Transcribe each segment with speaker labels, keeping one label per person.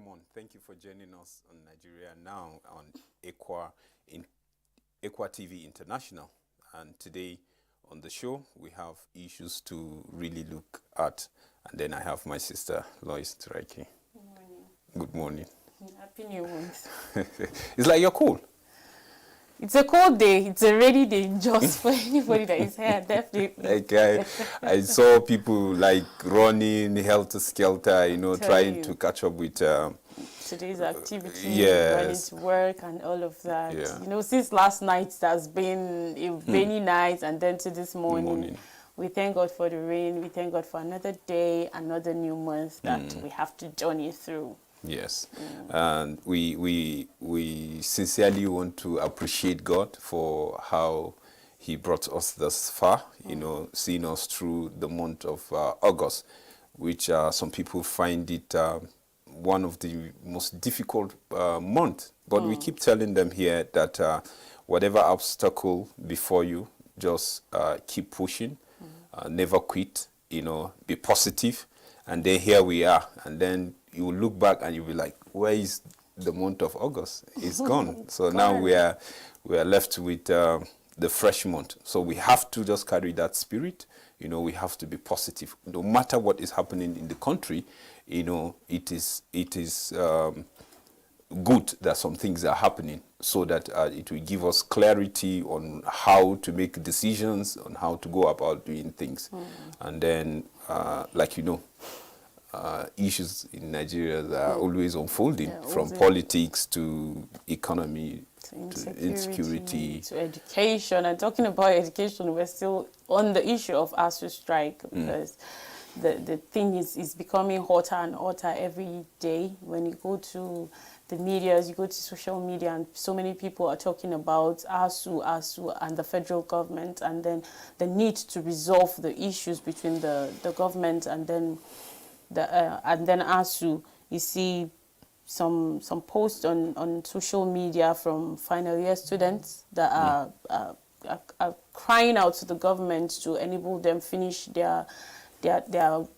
Speaker 1: Philemon, thank you for joining us on Nigeria Now on Equa TV International. And today on the show, we have issues to really look at. And then I have my sister, Lois Turaki.
Speaker 2: Good morning.
Speaker 1: Good morning.
Speaker 2: Happy New Month.
Speaker 1: It's like you're cool.
Speaker 2: It's a cold day. It's a rainy day just for anybody that is here, definitely.
Speaker 1: Like I saw people like running helter-skelter, trying
Speaker 2: you.
Speaker 1: to catch up with...
Speaker 2: Today's activity,
Speaker 1: yes.
Speaker 2: running to work and all of that.
Speaker 1: Yeah.
Speaker 2: Since last night, it has been a rainy night, and then to this morning. We thank God for the rain. We thank God for another day, another new month that we have to journey through.
Speaker 1: Yes, and we sincerely want to appreciate God for how He brought us thus far, seeing us through the month of August, which some people find it one of the most difficult months. But we keep telling them here that whatever obstacle before you, just keep pushing, never quit, be positive. And then here we are, and then you will look back and you'll be like, where is the month of August? It's gone. So now we are left with the fresh month. So we have to just carry that spirit. We have to be positive. No matter what is happening in the country, it is good that some things are happening, so that it will give us clarity on how to make decisions, on how to go about doing things. And then, issues in Nigeria are always unfolding, from politics to economy to insecurity
Speaker 2: to education. And talking about education, we're still on the issue of ASUU strike, because the thing is becoming hotter and hotter every day. When you go to the media, you go to social media, and so many people are talking about ASUU and the federal government, and then the need to resolve the issues between the government and then ASUU. You see some posts on social media from final year students that are crying out to the government to enable them finish their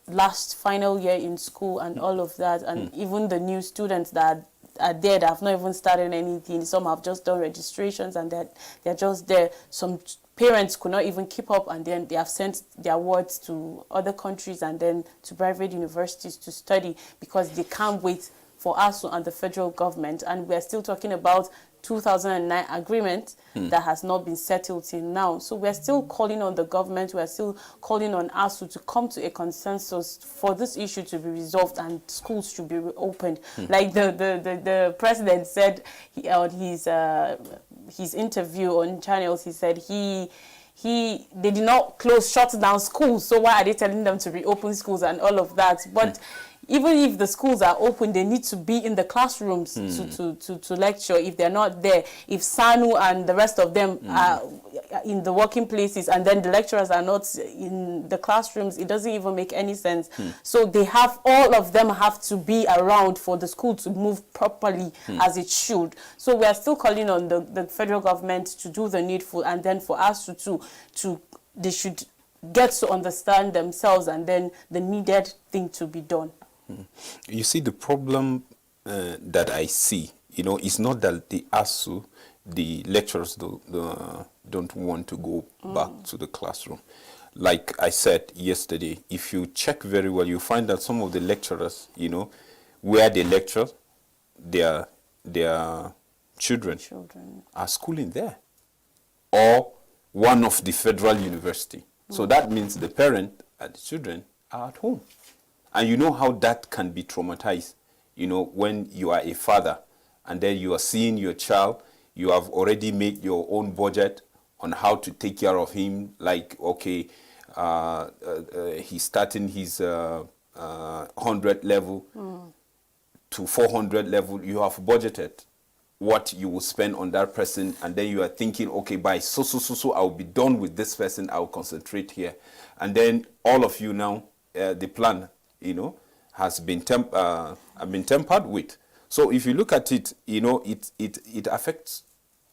Speaker 2: last final year in school and all of that. And even the new students that are there that have not even started anything, some have just done registrations and they're just there. Some parents could not even keep up, and then they have sent their wards to other countries and then to private universities to study, because they can't wait for ASUU and the federal government. And we're still talking about 2009 agreement that has not been settled till now. So we're still calling on the government, we're still calling on ASUU to come to a consensus for this issue to be resolved and schools should be reopened. Like the president said on his interview on channels, he said they did not shut down schools, so why are they telling them to reopen schools and all of that? But even if the schools are open, they need to be in the classrooms to lecture. If they're not there, if SANU and the rest of them are in the working places and then the lecturers are not in the classrooms, it doesn't even make any sense. So all of them have to be around for the school to move properly as it should. So we are still calling on the federal government to do the needful, and then for ASUU they should get to understand themselves, and then the needed thing to be done.
Speaker 1: You see, the problem that I see, is not that the ASUU, the lecturers don't want to go back to the classroom. Like I said yesterday, if you check very well, you find that some of the lecturers, where they lecture, their children are schooling there, or one of the federal university. So that means the parent and the children are at home. And you know how that can be traumatized, when you are a father and then you are seeing your child, you have already made your own budget on how to take care of him. Like, okay, he's starting his 100 level to 400 level. You have budgeted what you will spend on that person, and then you are thinking, okay, by so I'll be done with this person, I'll concentrate here. And then all of you now, the plan, has been tempered with. So if you look at it, it affects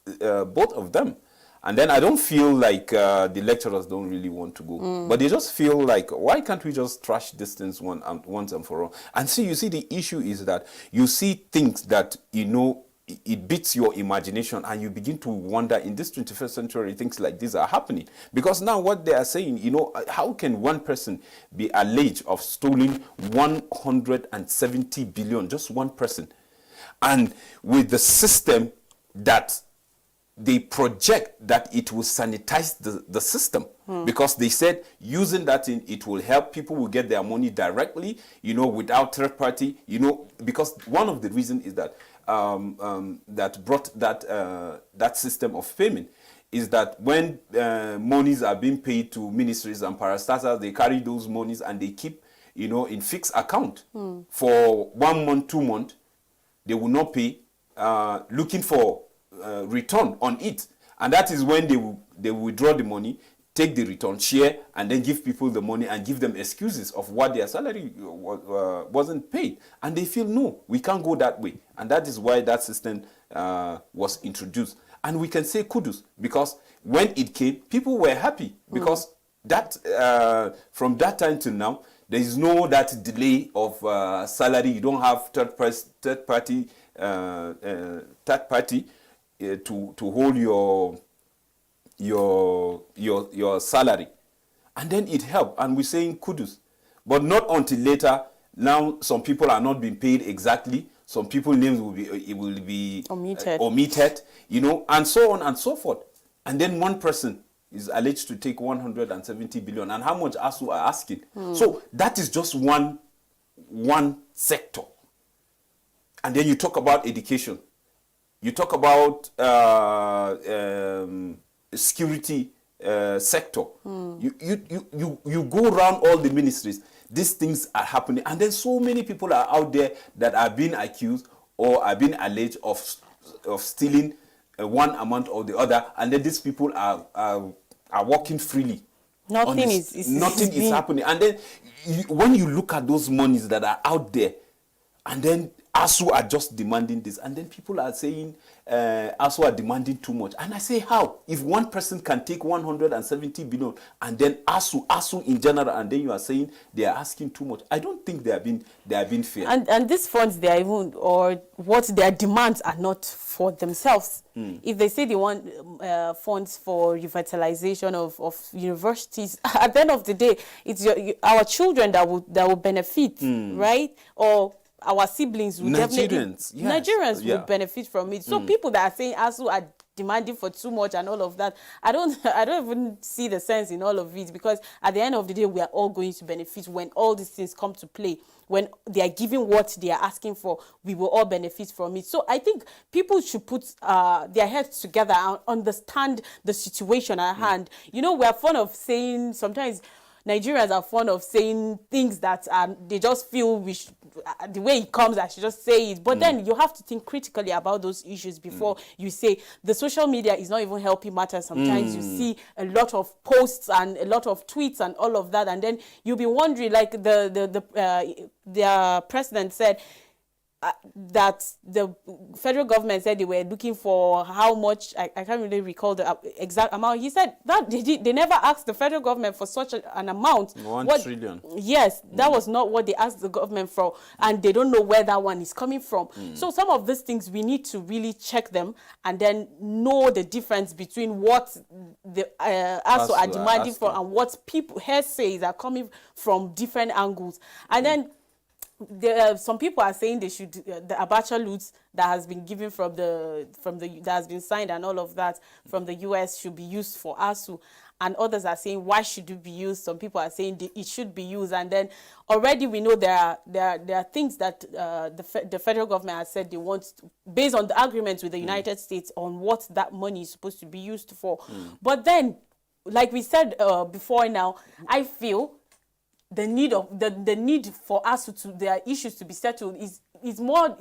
Speaker 1: both of them. And then I don't feel like the lecturers don't really want to go. But they just feel like, why can't we just trash this things once and for all? And see, you see, the issue is that you see things that, you know, it beats your imagination, and you begin to wonder, in this 21st century, things like this are happening. Because now what they are saying, you know, how can one person be alleged of stealing 170 billion, just one person? And with the system that they project that it will sanitize the system, because they said using that in, it will help people will get their money directly, you know, without third party, you know, because one of the reasons is that that brought that system of payment is that when monies are being paid to ministries and parastatals, they carry those monies and they keep, you know, in fixed account for 1 month, 2 months. They will not pay, looking for return on it, and that is when they will withdraw the money, take the return, share, and then give people the money and give them excuses of what their salary wasn't paid, and they feel, no, we can't go that way. And that is why that system was introduced. And we can say kudos, because when it came, people were happy, because that from that time till now, there is no that delay of salary. You don't have third party to hold your salary, and then it helped, and we're saying kudos. But not until later. Now some people are not being paid exactly. Some people's names will be omitted, you know, and so on and so forth. And then one person is alleged to take 170 billion, and how much ASU are asking. So that is just one sector. And then you talk about education. You talk about security sector. You go around all the ministries. These things are happening, and then so many people are out there that are being accused or are being alleged of stealing one amount or the other, and then these people are working freely.
Speaker 2: Nothing is
Speaker 1: happening. And then when you look at those monies that are out there, and then ASU are just demanding this, and then people are saying ASU are demanding too much. And I say, how? If one person can take 170 billion, and then ASU in general, and then you are saying they are asking too much, I don't think they are being fair.
Speaker 2: And these funds, they are even, or what their demands are not for themselves. If they say they want funds for revitalization of universities, at the end of the day, it's our children that will benefit, right? Or our siblings will Nigerians will benefit from it. So people that are saying ASU are demanding for too much and all of that, I don't even see the sense in all of it, because at the end of the day, we are all going to benefit when all these things come to play. When they are giving what they are asking for, we will all benefit from it. So I think people should put their heads together and understand the situation at hand. You know, we are fond of saying, sometimes Nigerians are fond of saying things that they just feel the way it comes, I should just say it. But then you have to think critically about those issues before you say. The social media is not even helping matters. Sometimes you see a lot of posts and a lot of tweets and all of that, and then you'll be wondering, like their president said, that the federal government said they were looking for how much, I can't really recall the exact amount. He said that they never asked the federal government for such an amount.
Speaker 1: 1 trillion.
Speaker 2: Yes, that was not what they asked the government for, and they don't know where that one is coming from. So some of these things, we need to really check them and then know the difference between what the ASU are demanding for and what people hearsays are coming from different angles. And then some people are saying they should the Abacha loot that has been given from the that has been signed and all of that from the US should be used for ASU, and others are saying, why should it be used? Some people are saying it should be used, and then already we know there are things that the federal government has said they want based on the agreement with the United States on what that money is supposed to be used for. But then, like we said before, now I feel the need for us to their issues to be settled is more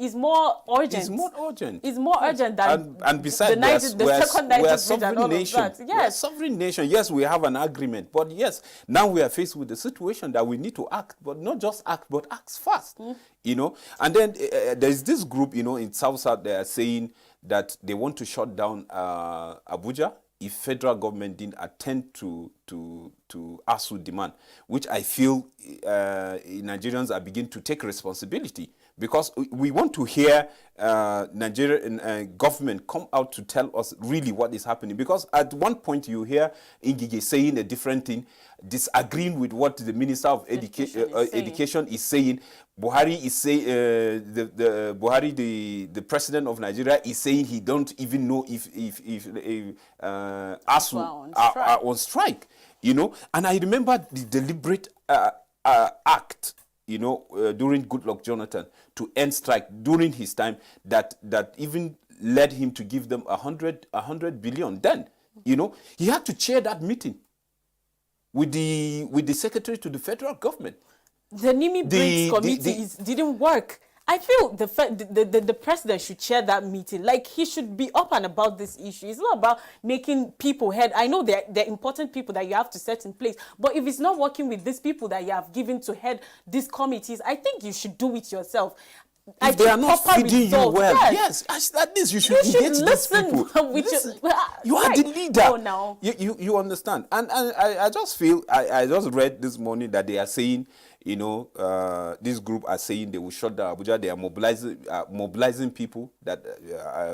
Speaker 2: urgent.
Speaker 1: It's more urgent.
Speaker 2: It's more urgent than
Speaker 1: and besides,
Speaker 2: the second Niger
Speaker 1: we're a
Speaker 2: Bridge
Speaker 1: sovereign
Speaker 2: and all
Speaker 1: nation.
Speaker 2: of that. Yes,
Speaker 1: we're a sovereign nation. Yes, we have an agreement, but yes, now we are faced with the situation that we need to act, but not just act, but act fast. You know, and then there's this group, you know, in South they are saying that they want to shut down Abuja. if federal government didn't attend to ASUU demand, which I feel Nigerians are beginning to take responsibility, because we want to hear Nigerian government come out to tell us really what is happening. Because at one point you hear Ngige saying a different thing, disagreeing with what the Minister of Education is saying. Buhari is saying Buhari, the president of Nigeria, is saying he don't even know if ASUU are on strike. You know, and I remember the deliberate act, you know, during Goodluck Jonathan to end strike during his time, that even led him to give them 100 billion. Then, you know, he had to chair that meeting with the secretary to the federal government.
Speaker 2: The Nimi Briggs committee didn't work. I feel the president should chair that meeting. Like, he should be up and about this issue. It's not about making people head. I know they're important people that you have to set in place, but if it's not working with these people that you have given to head these committees, I think you should do it yourself.
Speaker 1: If they are not feeding you well, yes, at least you should engage these people. You are the leader.
Speaker 2: Oh, no.
Speaker 1: You understand. And I just feel, I just read this morning that they are saying, you know, this group are saying they will shut down Abuja. They are mobilizing people, that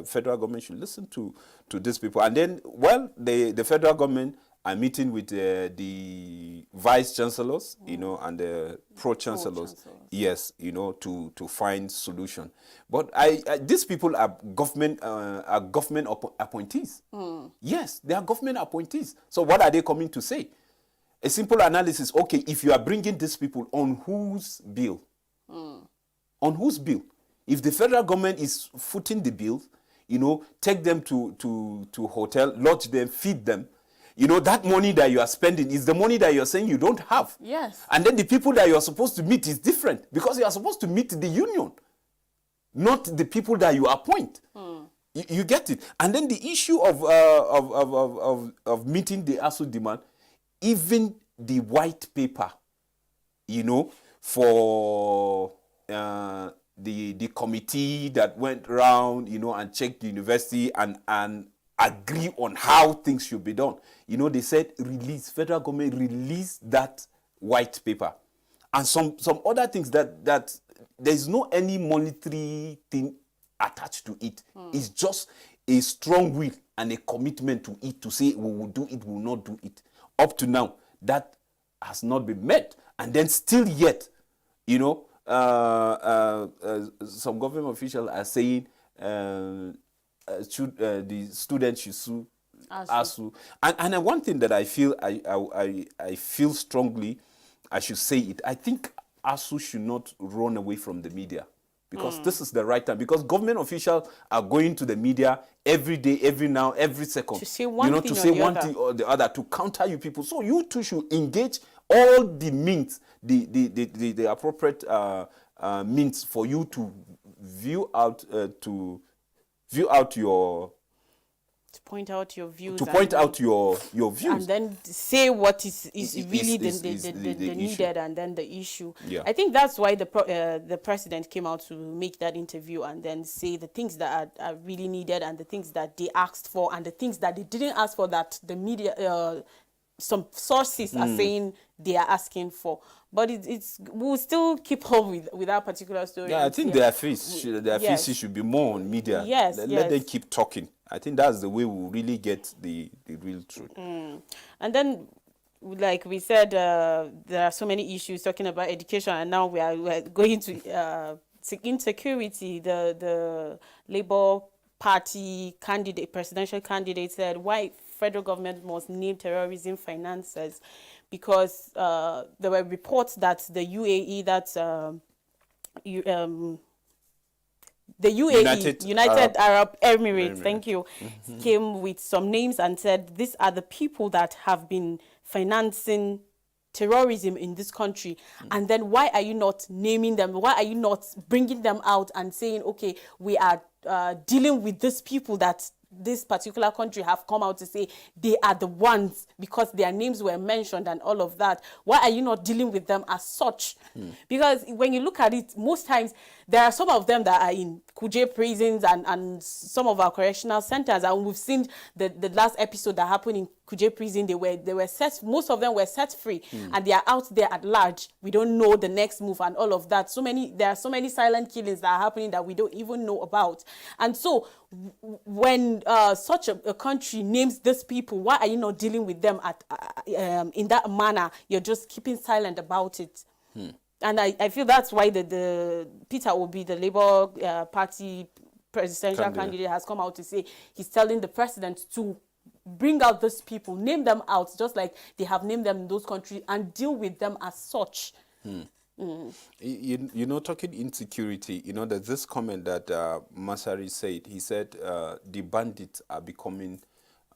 Speaker 1: federal government should listen to these people. And then, well, the federal government are meeting with the vice chancellors, you know, and the pro chancellors. Yes, you know, to find solution. But these people are government appointees. Yes, they are government appointees. So what are they coming to say? A simple analysis. Okay, if you are bringing these people, on whose bill? On whose bill? If the federal government is footing the bill, you know, take them to hotel, lodge them, feed them. You know, that money that you are spending is the money that you're saying you don't have.
Speaker 2: Yes.
Speaker 1: And then the people that you're supposed to meet is different, because you are supposed to meet the union, not the people that you appoint. You get it? And then the issue of meeting the ASUU demand, even the white paper, you know, for the committee that went around, you know, and checked the university and agree on how things should be done. You know, they said federal government release that white paper. And some other things that there's no any monetary thing attached to it. It's just a strong will and a commitment to it, to say we will do it, we will not do it. Up to now, that has not been met. And then still yet, you know, some government officials are saying the students should sue ASUU. And one thing that I feel I feel strongly, I should say it, I think ASUU should not run away from the media, because this is the right time, because government officials are going to the media every day, every second,
Speaker 2: to say one thing
Speaker 1: or the other, to counter you people. So you too should engage all the means, the appropriate means for you to view out your,
Speaker 2: to point out your views,
Speaker 1: your views,
Speaker 2: and then say what is really the needed, and then the issue.
Speaker 1: Yeah.
Speaker 2: I think that's why the president came out to make that interview, and then say the things that are really needed, and the things that they asked for, and the things that they didn't ask for, that the media, some sources are saying they are asking for. But we'll still keep on with that particular story.
Speaker 1: Yeah, I think their faces should be more on media.
Speaker 2: Yes,
Speaker 1: Let them keep talking. I think that's the way we'll really get the real truth.
Speaker 2: And then, like we said, there are so many issues talking about education, and now we're going to insecurity. The Labour Party presidential candidate said, why federal government must name terrorism financiers, because there were reports that the UAE, the UAE, United Arab Emirates, thank you, came with some names and said, these are the people that have been financing terrorism in this country. And then why are you not naming them? Why are you not bringing them out and saying, okay, we are dealing with these people that this particular country have come out to say they are the ones, because their names were mentioned and all of that? Why are you not dealing with them as such? Because when you look at it, most times there are some of them that are in Kuje prisons and some of our correctional centers, and we've seen the last episode that happened in Kuje prison. They were set, most of them were set free, and they are out there at large. We don't know the next move and all of that. There are so many silent killings that are happening that we don't even know about. And so when such a country names these people, why are you not dealing with them in that manner? You're just keeping silent about it. And I feel that's why the Peter Obi, the Labour Party presidential candidate, has come out to say he's telling the president to bring out those people, name them out, just like they have named them in those countries, and deal with them as such.
Speaker 1: You know, talking insecurity, you know, there's this comment that Masari said. He said the bandits are becoming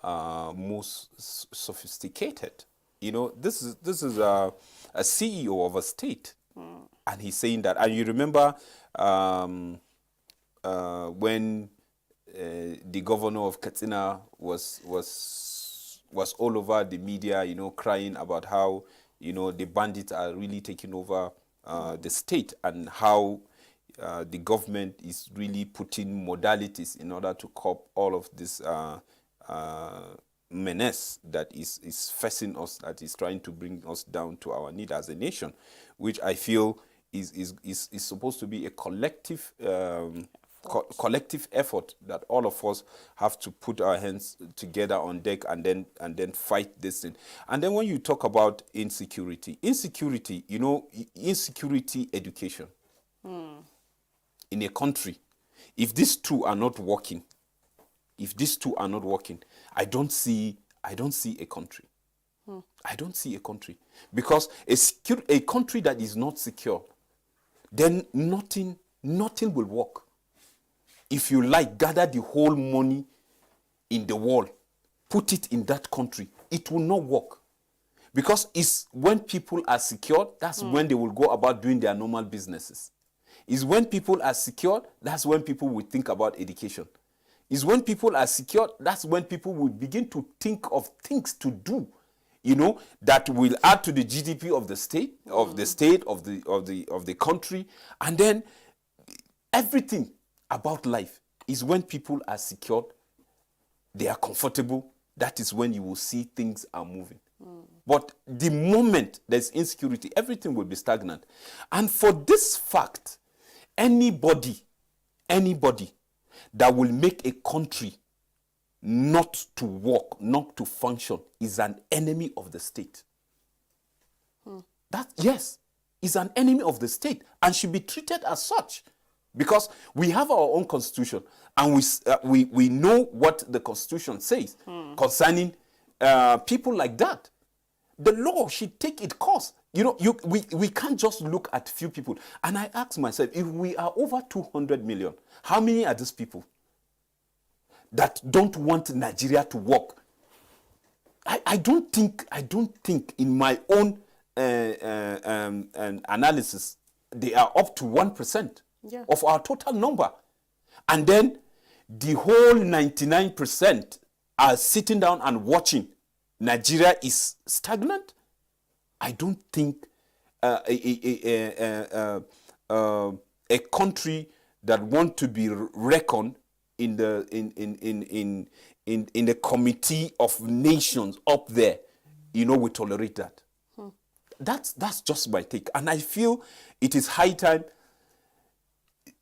Speaker 1: most sophisticated. You know, this is a CEO of a state, and he's saying that. And you remember when the governor of Katsina was all over the media, you know, crying about how, you know, the bandits are really taking over the state, and how the government is really putting modalities in order to cope all of this menace that is facing us, that is trying to bring us down to our need as a nation, which I feel is supposed to be a collective collective effort that all of us have to put our hands together on deck and then fight this thing. And then when you talk about insecurity, you know, insecurity education in a country, if these two are not working, I don't see a country. I don't see a country, because a country that is not secure, then nothing will work. If you like, gather the whole money in the world, put it in that country, it will not work. Because it's when people are secure, that's when they will go about doing their normal businesses. It's when people are secure, that's when people will think about education. It's when people are secure, that's when people will begin to think of things to do, you know, that will add to the GDP of the state, of the country. And then everything about life is when people are secured, they are comfortable. That is when you will see things are moving. But the moment there's insecurity, everything will be stagnant. And for this fact, anybody that will make a country not to work, not to function, is an enemy of the state. Yes, is an enemy of the state and should be treated as such. Because we have our own constitution, and we know what the constitution says concerning people like that. The law should take its course. You know, we can't just look at few people. And I ask myself, if we are over 200 million, how many are these people that don't want Nigeria to work? I don't think in my own analysis, they are up to 1%. Of our total number. And then the whole 99% are sitting down and watching. Nigeria is stagnant. I don't think a country that want to be reckoned in the committee of nations up there, you know, we tolerate that. That's just my take. And I feel it is high time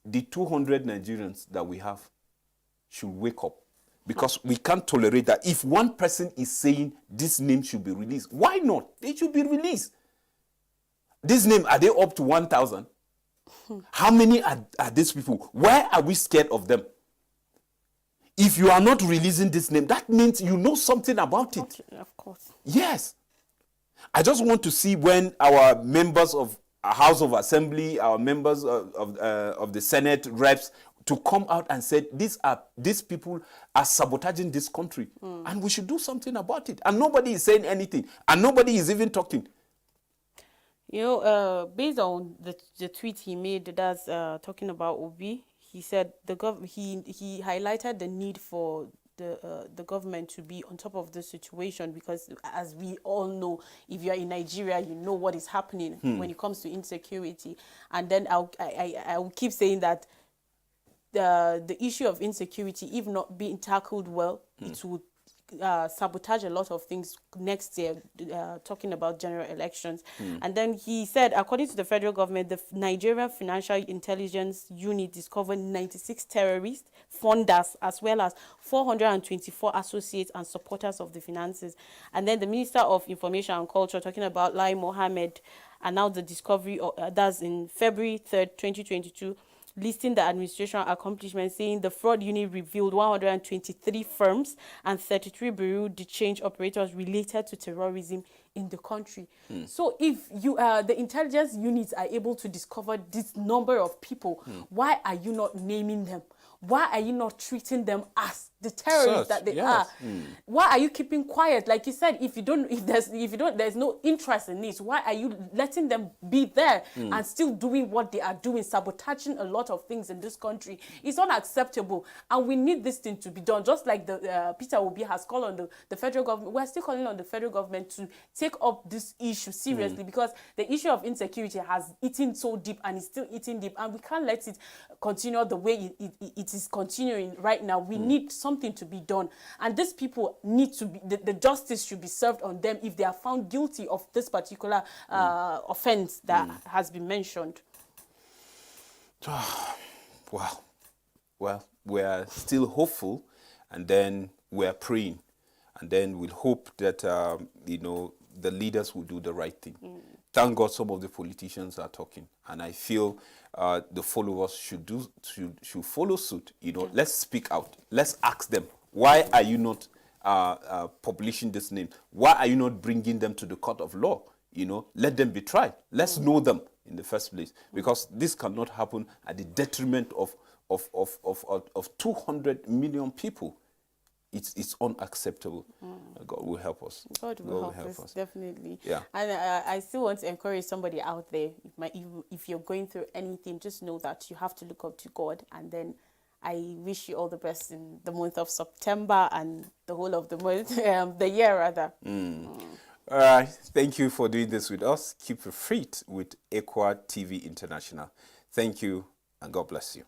Speaker 1: the 200 Nigerians that we have should wake up, because we can't tolerate that. If one person is saying this name should be released, why not? They should be released. This name, are they up to 1,000? How many are these people? Why are we scared of them? If you are not releasing this name, that means you know something about it.
Speaker 2: Of course.
Speaker 1: Yes. I just want to see when our members of House of Assembly, our members of the Senate reps, to come out and say these people are sabotaging this country, and we should do something about it. And nobody is saying anything, and nobody is even talking.
Speaker 2: You know, based on the tweet he made, that's talking about Obi, he said he highlighted the need for the government to be on top of the situation, because as we all know, if you're in Nigeria, you know what is happening when it comes to insecurity. And then I'll keep saying that the issue of insecurity, if not being tackled well, it would sabotage a lot of things next year, talking about general elections. And then he said, according to the federal government, the Nigerian Financial Intelligence Unit discovered 96 terrorist funders, as well as 424 associates and supporters of the finances. And then the Minister of Information and Culture, talking about Lai Mohammed, announced the discovery of, that's in February 3rd, 2022, listing the administration accomplishments, saying the fraud unit revealed 123 firms and 33 bureau de change operators related to terrorism in the country. So if you the intelligence units are able to discover this number of people, why are you not naming them? Why are you not treating them as the terrorists that they are? Why are you keeping quiet? Like you said, if there's no interest in this, why are you letting them be there and still doing what they are doing, sabotaging a lot of things in this country? It's unacceptable, and we need this thing to be done. Just like the Peter Obi has called on the federal government, we're still calling on the federal government to take up this issue seriously, because the issue of insecurity has eaten so deep and is still eating deep, and we can't let it continue the way it is continuing right now. We need something to be done, and these people need to be, the justice should be served on them if they are found guilty of this particular offense that has been mentioned.
Speaker 1: Well, we're still hopeful, and then we're praying, and then we'll hope that the leaders will do the right thing. Thank God some of the politicians are talking, and I feel the followers should follow suit. Let's speak out. Let's ask them, why are you not publishing this name? Why are you not bringing them to the court of law? Let them be tried. Let's know them in the first place, because this cannot happen at the detriment of 200 million people. It's unacceptable. God will help us.
Speaker 2: God will help us, definitely.
Speaker 1: Yeah.
Speaker 2: And I still want to encourage somebody out there, if you're going through anything, just know that you have to look up to God. And then I wish you all the best in the month of September and the whole of the month, the year rather.
Speaker 1: All right. Thank you for doing this with us. Keep your feet with Equa TV International. Thank you, and God bless you.